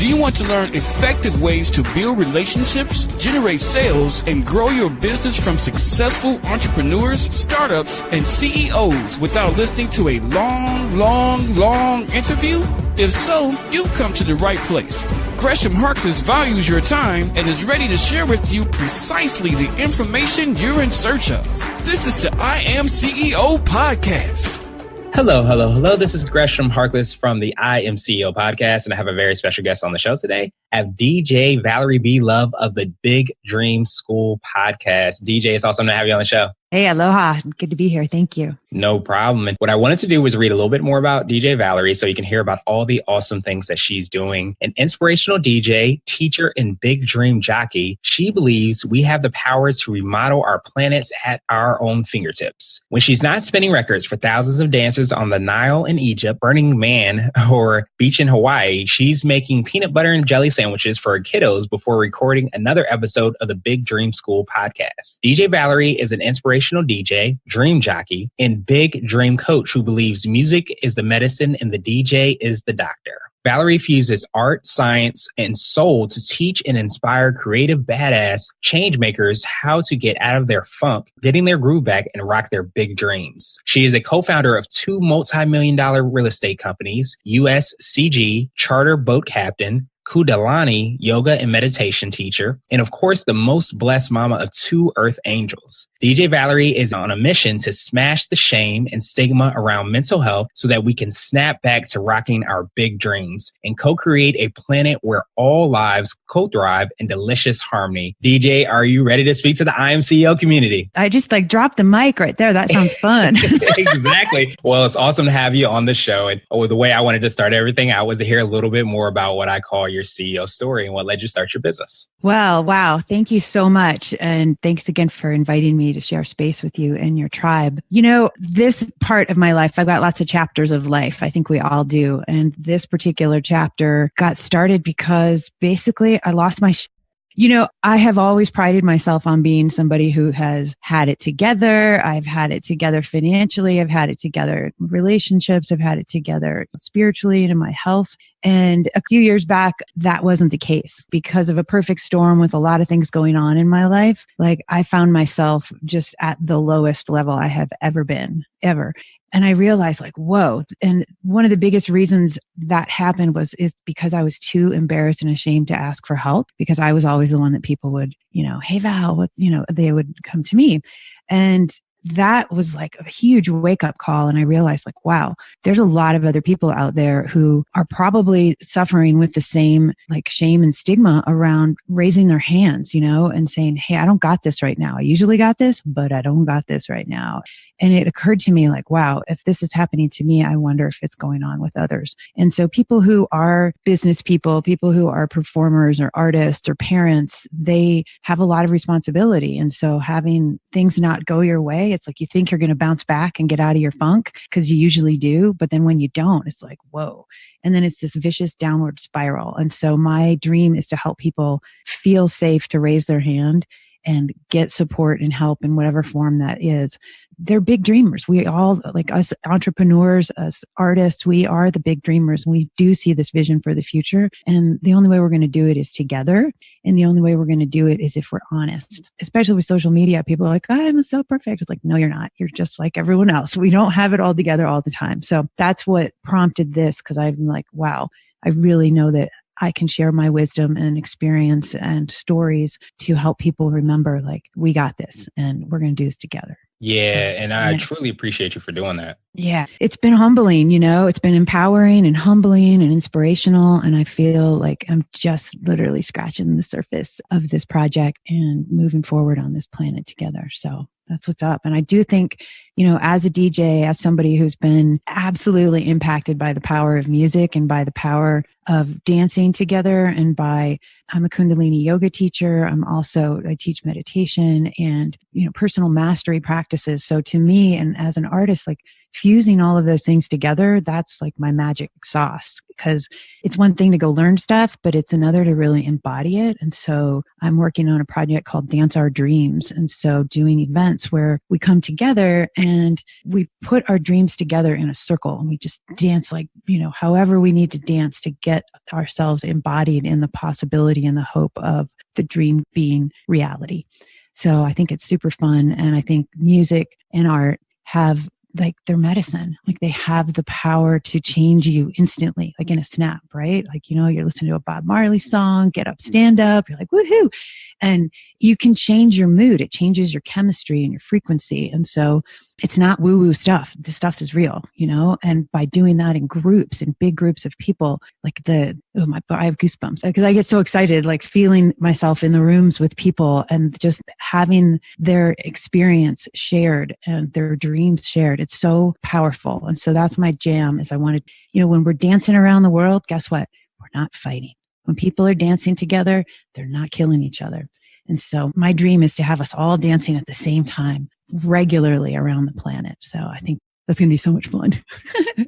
Do you want to learn effective ways to build relationships, generate sales, and grow your business from successful entrepreneurs, startups, and CEOs without listening to a long interview? If so, you've come to the right place. Gresham Harkless values your time and is ready to share with you precisely the information you're in search of. This is the I Am CEO podcast. Hello. This is Gresham Harkless from the I Am CEO podcast, and I have a very special guest on the show today. I have DJ Valerie B. Love of the Big Dream School podcast. DJ, it's awesome to have you on the show. Hey, aloha. Good to be here. Thank you. No problem. And what I wanted to do was read a little bit more about DJ Valerie so you can hear about all the awesome things that she's doing. An inspirational DJ, teacher, and big dream jockey, she believes we have the power to remodel our planets at our own fingertips. When she's not spinning records for thousands of dancers on the Nile in Egypt, Burningman, or beach in Hawaii, she's making peanut butter and jelly sandwiches for her kiddos before recording another episode of the Big Dream School podcast. DJ Valerie is an inspirational DJ, dream jockey, and big dream coach who believes music is the medicine and the DJ is the doctor. Valerie fuses art, science, and soul to teach and inspire creative badass change makers how to get out of their funk, getting their groove back, and rock their big dreams. She is a co-founder of 2 multi-million-dollar real estate companies, USCG Charter Boat Captain, Kundalini yoga and meditation teacher, and of course, the most blessed mama of 2 earth angels. DJ Valerie is on a mission to smash the shame and stigma around mental health so that we can snap back to rocking our big dreams and co-create a planet where all lives co-thrive in delicious harmony. DJ, are you ready to speak to the I Am CEO community? I just dropped the mic right there. That sounds fun. Exactly. Well, it's awesome to have you on the show. And the way I wanted to start everything out was to hear a little bit more about what I call your CEO story and what led you to start your business. Well, wow. Thank you so much. And thanks again for inviting me to share space with you and your tribe. You know, this part of my life, I've got lots of chapters of life. I think we all do. And this particular chapter got started because basically I lost my You know, I have always prided myself on being somebody who has had it together. I've had it together financially. I've had it together in relationships. I've had it together spiritually and in my health. And a few years back, that wasn't the case because of a perfect storm with a lot of things going on in my life. Like I found myself just at the lowest level I have ever been, ever. And I realized whoa. And one of the biggest reasons that happened is because I was too embarrassed and ashamed to ask for help because I was always the one that people would, hey, Val, they would come to me. And that was a huge wake up call. And I realized wow, there's a lot of other people out there who are probably suffering with the same shame and stigma around raising their hands, and saying, hey, I don't got this right now. I usually got this, but I don't got this right now. And it occurred to me wow, if this is happening to me, I wonder if it's going on with others. And so people who are business people who are performers or artists or parents, they have a lot of responsibility. And so having things not go your way, it's you think you're going to bounce back and get out of your funk because you usually do. But then when you don't, it's whoa. And then it's this vicious downward spiral. And so my dream is to help people feel safe to raise their hand and get support and help in whatever form that is. They're big dreamers. We all, us entrepreneurs, us artists, we are the big dreamers. We do see this vision for the future. And the only way we're going to do it is together. And the only way we're going to do it is if we're honest, especially with social media. People are I'm so perfect. It's no, you're not. You're just like everyone else. We don't have it all together all the time. So that's what prompted this because I'm wow, I really know that I can share my wisdom and experience and stories to help people remember, we got this and we're going to do this together. Yeah. And I truly appreciate you for doing that. Yeah. It's been humbling, it's been empowering and humbling and inspirational. And I feel I'm just literally scratching the surface of this project and moving forward on this planet together. So that's what's up. And I do think, as a DJ, as somebody who's been absolutely impacted by the power of music and by the power of dancing together and I'm a Kundalini yoga teacher. I teach meditation and, personal mastery practices. So to me, and as an artist, fusing all of those things together, that's like my magic sauce, because it's one thing to go learn stuff, but it's another to really embody it. And so I'm working on a project called Dance Our Dreams. And so doing events where we come together and we put our dreams together in a circle and we just dance like, however we need to dance to get ourselves embodied in the possibility and the hope of the dream being reality. So I think it's super fun. And I think music and art have like their medicine, like they have the power to change you instantly, like in a snap, right? Like, you're listening to a Bob Marley song, get up, stand up, you're like, woohoo. And you can change your mood. It changes your chemistry and your frequency. And so it's not woo-woo stuff. The stuff is real, and by doing that in groups, in big groups of people, like I have goosebumps because I get so excited, like feeling myself in the rooms with people and just having their experience shared and their dreams shared. It's so powerful. And so that's my jam is I wanted, when we're dancing around the world, guess what? We're not fighting. When people are dancing together, they're not killing each other. And so my dream is to have us all dancing at the same time regularly around the planet. So I think that's going to be so much fun.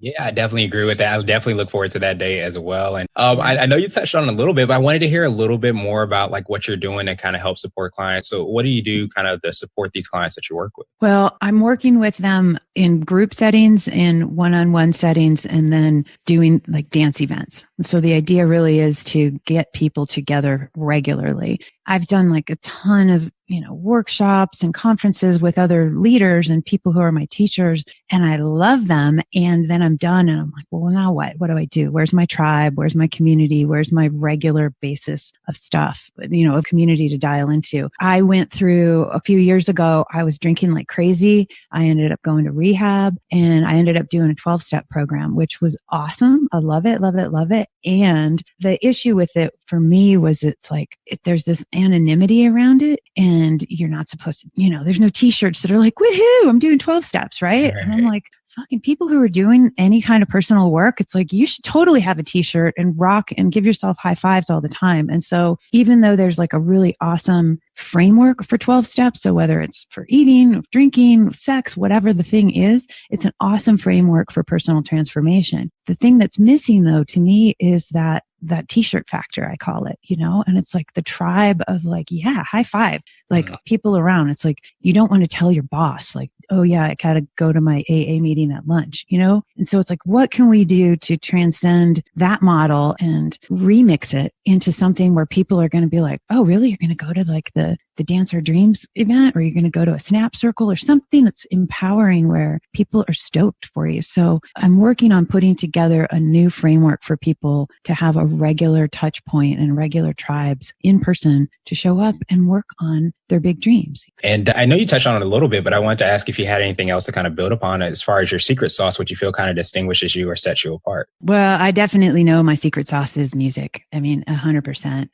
Yeah, I definitely agree with that. I definitely look forward to that day as well. And I know you touched on it a little bit, but I wanted to hear a little bit more about like what you're doing to kind of help support clients. So what do you do kind of to support these clients that you work with? Well, I'm working with them in group settings, in one-on-one settings, and then doing like dance events. And so the idea really is to get people together regularly. I've done like a ton of, workshops and conferences with other leaders and people who are my teachers, and I love them. And then I'm done and I'm like, well, now what? What do I do? Where's my tribe? Where's my community? Where's my regular basis of stuff, a community to dial into? I went through a few years ago, I was drinking like crazy. I ended up going to rehab and I ended up doing a 12-step program, which was awesome. I love it, love it, love it. And the issue with it for me was it's like, there's this anonymity around it and you're not supposed to, there's no t-shirts that are like, woohoo, I'm doing 12 steps, right? And I'm like, fucking people who are doing any kind of personal work, it's like, you should totally have a t-shirt and rock and give yourself high fives all the time. And so even though there's like a really awesome framework for 12 steps, so whether it's for eating, drinking, sex, whatever the thing is, it's an awesome framework for personal transformation. The thing that's missing though, to me, is that t-shirt factor, I call it, and it's like the tribe of like, yeah, high five, like people around. It's like, you don't want to tell your boss like, oh yeah, I gotta go to my AA meeting at lunch, And so it's like, what can we do to transcend that model and remix it into something where people are going to be like, oh really? You're going to go to like the Dance Our Dreams event, or you're going to go to a snap circle or something that's empowering where people are stoked for you. So I'm working on putting together a new framework for people to have a regular touch point and regular tribes in person to show up and work on their big dreams. And I know you touched on it a little bit, but I wanted to ask if you had anything else to kind of build upon it as far as your secret sauce, what you feel kind of distinguishes you or sets you apart. Well, I definitely know my secret sauce is music. I mean, 100%,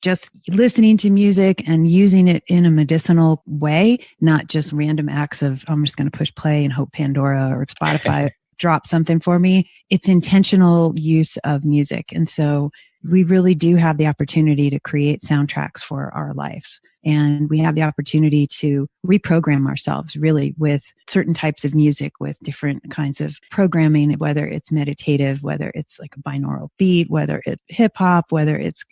just listening to music and using it in a medicinal way, not just random acts of, I'm just going to push play and hope Pandora or Spotify drop something for me. It's intentional use of music. And so we really do have the opportunity to create soundtracks for our lives. And we have the opportunity to reprogram ourselves really with certain types of music, with different kinds of programming, whether it's meditative, whether it's like a binaural beat, whether it's hip hop, whether it's,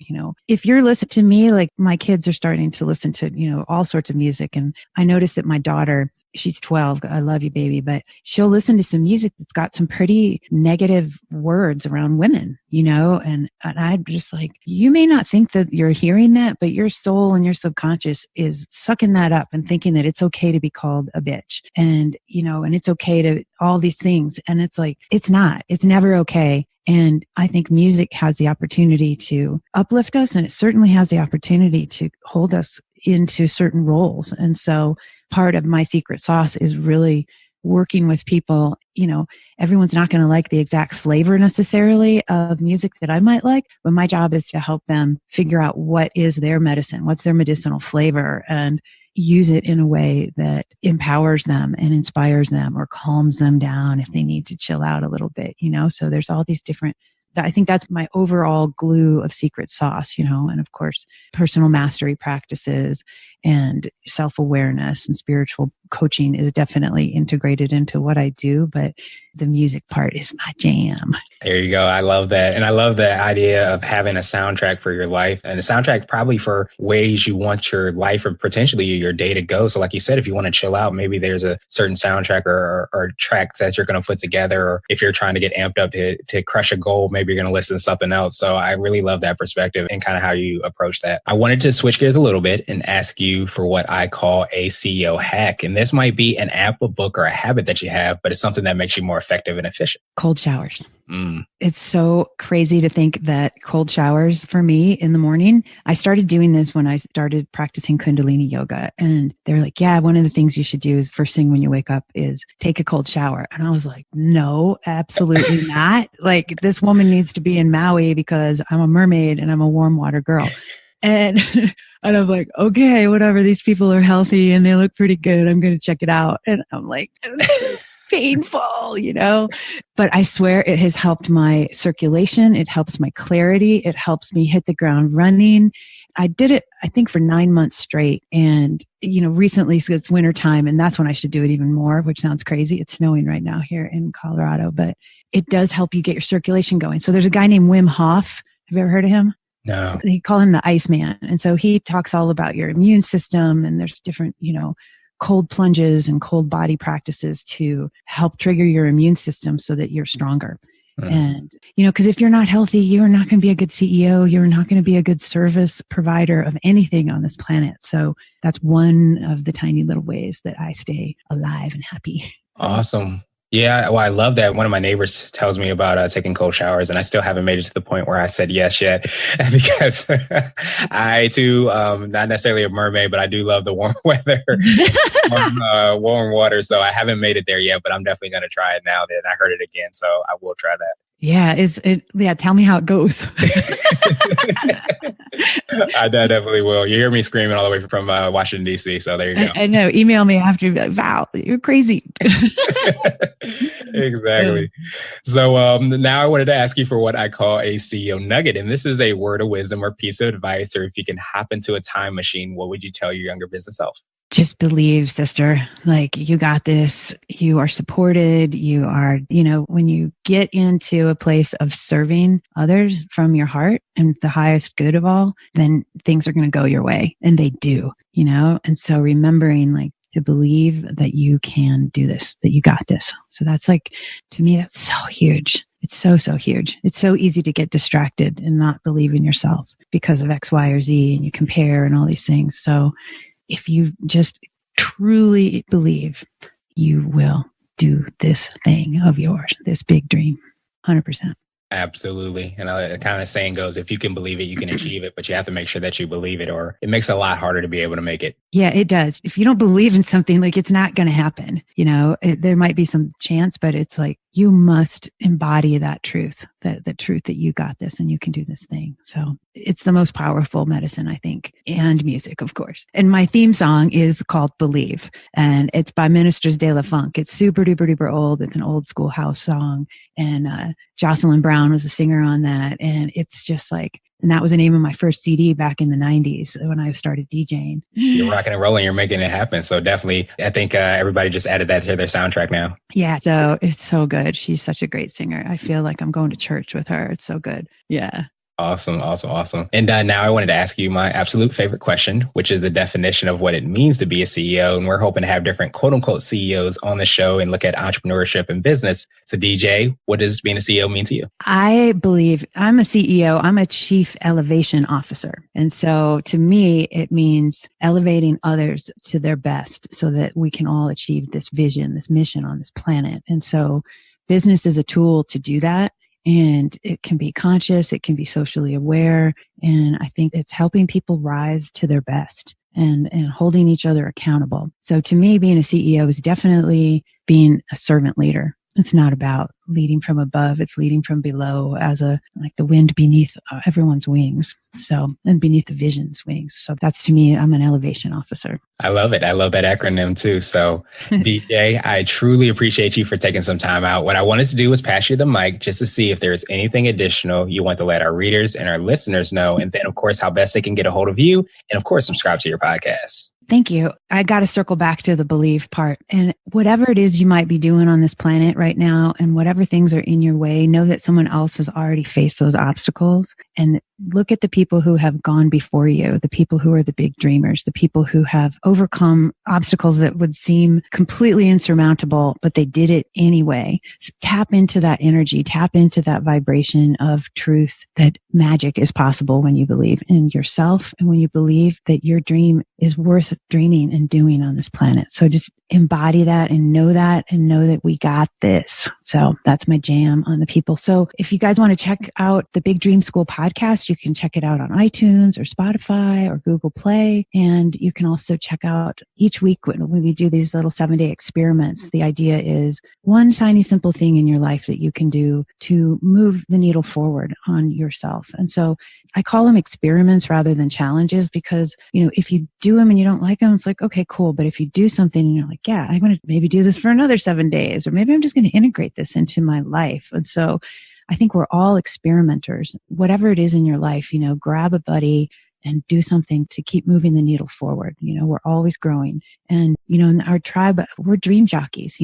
if you're listening to me, like my kids are starting to listen to, all sorts of music. And I noticed that my daughter, she's 12. I love you, baby. But she'll listen to some music that's got some pretty negative words around women, and I'm just like, you may not think that you're hearing that, but your soul and your subconscious is sucking that up and thinking that it's okay to be called a bitch and, and it's okay to all these things. And it's like, it's not, it's never okay. And I think music has the opportunity to uplift us, and it certainly has the opportunity to hold us into certain roles. And so part of my secret sauce is really working with people. Everyone's not going to like the exact flavor necessarily of music that I might like, but my job is to help them figure out what is their medicine, what's their medicinal flavor, and use it in a way that empowers them and inspires them or calms them down if they need to chill out a little bit, So there's all these different, I think that's my overall glue of secret sauce, and of course, personal mastery practices and self-awareness and spiritual coaching is definitely integrated into what I do, but the music part is my jam. There you go. I love that. And I love the idea of having a soundtrack for your life, and a soundtrack probably for ways you want your life or potentially your day to go. So like you said, if you want to chill out, maybe there's a certain soundtrack or tracks that you're going to put together. Or if you're trying to get amped up to crush a goal, maybe you're going to listen to something else. So I really love that perspective and kind of how you approach that. I wanted to switch gears a little bit and ask you for what I call a CEO hack. And this might be an app, a book, or a habit that you have, but it's something that makes you more effective and efficient. Cold showers. It's so crazy to think that cold showers for me in the morning, I started doing this when I started practicing Kundalini yoga. And they're like, yeah, one of the things you should do is first thing when you wake up is take a cold shower. And I was like, no, absolutely not. Like, this woman needs to be in Maui because I'm a mermaid and I'm a warm water girl. And I'm like, okay, whatever. These people are healthy and they look pretty good. I'm going to check it out. And I'm like, painful, but I swear it has helped my circulation. It helps my clarity. It helps me hit the ground running. I did it, I think, for 9 months straight. And, recently it's wintertime, and that's when I should do it even more, which sounds crazy. It's snowing right now here in Colorado, but it does help you get your circulation going. So there's a guy named Wim Hof. Have you ever heard of him? No. They call him the Iceman. And so he talks all about your immune system, and there's different, cold plunges and cold body practices to help trigger your immune system so that you're stronger. And, because if you're not healthy, you're not going to be a good CEO. You're not going to be a good service provider of anything on this planet. So that's one of the tiny little ways that I stay alive and happy. So. Awesome. Yeah, well, I love that. One of my neighbors tells me about taking cold showers, and I still haven't made it to the point where I said yes yet, because I too, not necessarily a mermaid, but I do love the warm weather, warm water. So I haven't made it there yet, but I'm definitely going to try it now that I heard it again. So I will try that. Yeah, tell me how it goes. I definitely will. You hear me screaming all the way from Washington, D.C. So there you go. I know. Email me after. Like, Val, you're crazy. Exactly. So now I wanted to ask you for what I call a CEO nugget. And this is a word of wisdom or piece of advice, or if you can hop into a time machine, what would you tell your younger business self? Just believe, sister, like, you got this. You are supported. You are, when you get into a place of serving others from your heart and the highest good of all, then things are going to go your way. And they do, and so remembering, to believe that you can do this, that you got this. So that's to me, that's so huge. It's so, so huge. It's so easy to get distracted and not believe in yourself because of X, Y, or Z, and you compare and all these things. So if you just truly believe, you will do this thing of yours, this big dream, 100%. Absolutely. And the kind of saying goes, if you can believe it, you can achieve it, but you have to make sure that you believe it, or it makes it a lot harder to be able to make it. Yeah, it does. If you don't believe in something, it's not going to happen. There might be some chance, but it's you must embody that truth, the truth that you got this and you can do this thing. So it's the most powerful medicine, I think, and music, of course. And my theme song is called Believe, and it's by Ministers de la Funk. It's super duper duper old. It's an old school house song. And Jocelyn Brown was a singer on that. And it's just and that was the name of my first CD back in the 90s when I started DJing. You're rocking and rolling. You're making it happen. So definitely, I think everybody just added that to their soundtrack now. Yeah. So it's so good. She's such a great singer. I feel like I'm going to church with her. It's so good. Yeah. Awesome. And now I wanted to ask you my absolute favorite question, which is the definition of what it means to be a CEO. And we're hoping to have different quote unquote CEOs on the show and look at entrepreneurship and business. So DJ, what does being a CEO mean to you? I believe I'm a CEO. I'm a chief elevation officer. And so to me, it means elevating others to their best so that we can all achieve this vision, this mission on this planet. And so business is a tool to do that. And it can be conscious, it can be socially aware. And I think it's helping people rise to their best and holding each other accountable. So to me, being a CEO is definitely being a servant leader. It's not about leading from above. It's leading from below as like the wind beneath everyone's wings. So, and beneath the vision's wings. So that's, to me, I'm an elevation officer. I love it. I love that acronym too. So DJ, I truly appreciate you for taking some time out. What I wanted to do was pass you the mic just to see if there's anything additional you want to let our readers and our listeners know. And then, of course, how best they can get a hold of you. And of course, subscribe to your podcast. Thank you. I got to circle back to the believe part. And whatever it is you might be doing on this planet right now, and whatever things are in your way, know that someone else has already faced those obstacles. And look at the people who have gone before you, the people who are the big dreamers, the people who have overcome obstacles that would seem completely insurmountable, but they did it anyway. So tap into that energy, tap into that vibration of truth, that magic is possible when you believe in yourself and when you believe that your dream is worth dreaming and doing on this planet. So just embody that and know that we got this. So that's my jam on the people. So if you guys want to check out the Big Dream School podcast, you can check it out on iTunes or Spotify or Google Play. And you can also check out each week when we do these little 7-day experiments. The idea is one tiny simple thing in your life that you can do to move the needle forward on yourself. And so I call them experiments rather than challenges because, if you do them and you don't like them, it's like, okay, cool. But if you do something and you're like, yeah, I'm going to maybe do this for another 7 days, or maybe I'm just going to integrate this into my life. And so I think we're all experimenters. Whatever it is in your life, grab a buddy and do something to keep moving the needle forward. We're always growing. And, in our tribe, we're dream jockeys,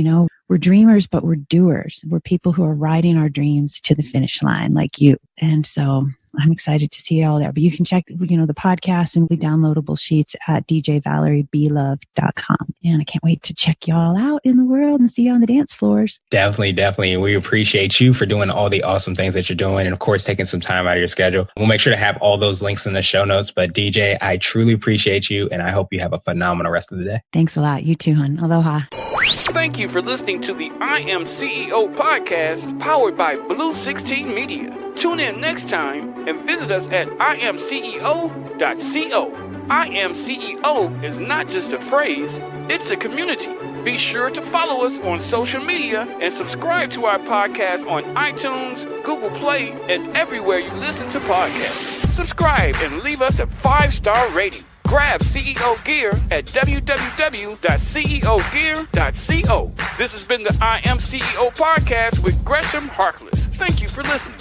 we're dreamers, but we're doers. We're people who are riding our dreams to the finish line like you. And so I'm excited to see you all there. But you can check, the podcast and the downloadable sheets at DJVBLWhen.com. And I can't wait to check y'all out in the world and see you on the dance floors. Definitely. We appreciate you for doing all the awesome things that you're doing. And of course, taking some time out of your schedule. We'll make sure to have all those links in the show notes. But DJ, I truly appreciate you. And I hope you have a phenomenal rest of the day. Thanks a lot. You too, hon. Aloha. Thank you for listening to the I Am CEO podcast powered by Blue 16 Media. Tune in next time and visit us at IAM189.co. I Am CEO is not just a phrase, it's a community. Be sure to follow us on social media and subscribe to our podcast on iTunes, Google Play, and everywhere you listen to podcasts. Subscribe and leave us a 5-star rating. Grab CEO gear at www.ceogear.co. This has been the I Am CEO podcast with Gresham Harkless. Thank you for listening.